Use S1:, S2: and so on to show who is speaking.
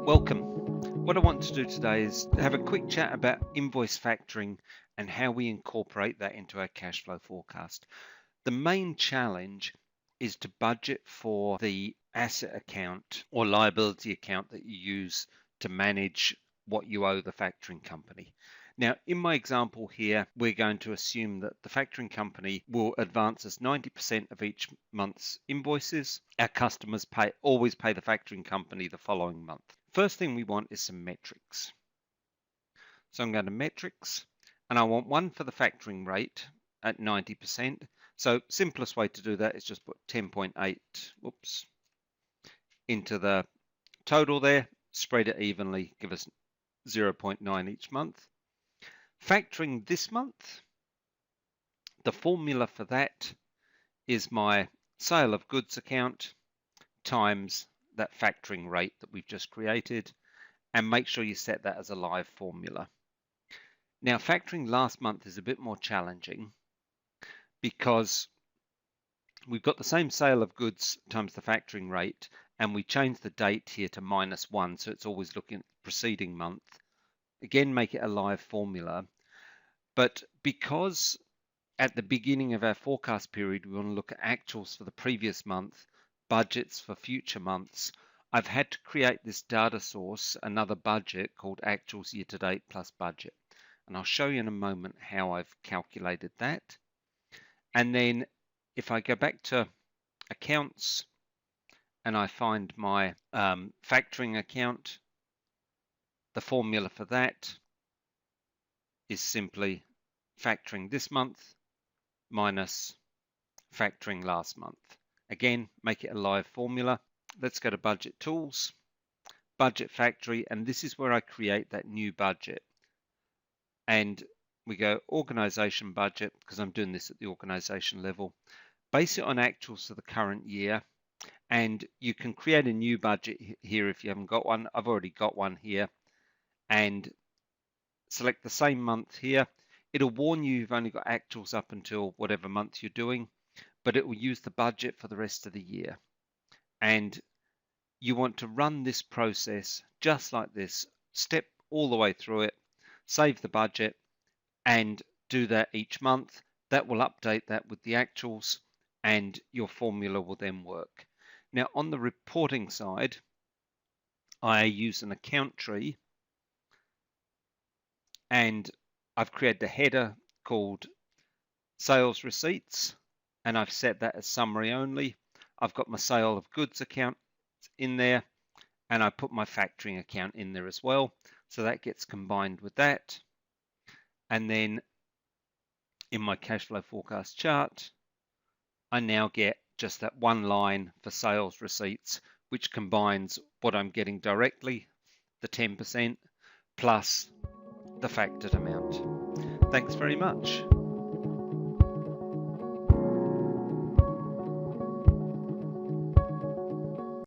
S1: Welcome. What I want to do today is have a quick chat about invoice factoring and how we incorporate that into our cash flow forecast. The main challenge is to budget for the asset account or liability account that you use to manage what you owe the factoring company. Now, in my example here, we're going to assume that the factoring company will advance us 90% of each month's invoices. Our customers always pay the factoring company the following month. First thing we want is some metrics. So I'm going to metrics, and I want one for the factoring rate at 90%. So simplest way to do that is just put 10.8, into the total there, spread it evenly, give us 0.9 each month. Factoring this month, the formula for that is my sale of goods account times that factoring rate that we've just created, and make sure you set that as a live formula. Now, factoring last month is a bit more challenging because we've got the same sale of goods times the factoring rate, and we change the date here to -1, so it's always looking at the preceding month. Again, make it a live formula. But because at the beginning of our forecast period, we want to look at actuals for the previous month, budgets for future months, I've had to create this data source, another budget called actuals year to date plus budget. And I'll show you in a moment how I've calculated that. And then if I go back to accounts and I find my factoring account, the formula for that is simply factoring this month minus factoring last month. Again, make it a live formula. Let's go to budget tools, budget factory, and this is where I create that new budget. And we go organization budget, because I'm doing this at the organization level. Base it on actuals for the current year, and you can create a new budget here if you haven't got one. I've already got one here, and select the same month here. It'll warn you you've only got actuals up until whatever month you're doing, but it will use the budget for the rest of the year. And you want to run this process just like this, step all the way through it, save the budget, and do that each month. That will update that with the actuals, and your formula will then work. Now, on the reporting side, I use an account tree, and I've created a header called sales receipts, and I've set that as summary only. I've got my sale of goods account in there, and I put my factoring account in there as well. So that gets combined with that. And then in my cash flow forecast chart, I now get just that one line for sales receipts, which combines what I'm getting directly, the 10%, plus the factored amount. Thanks very much.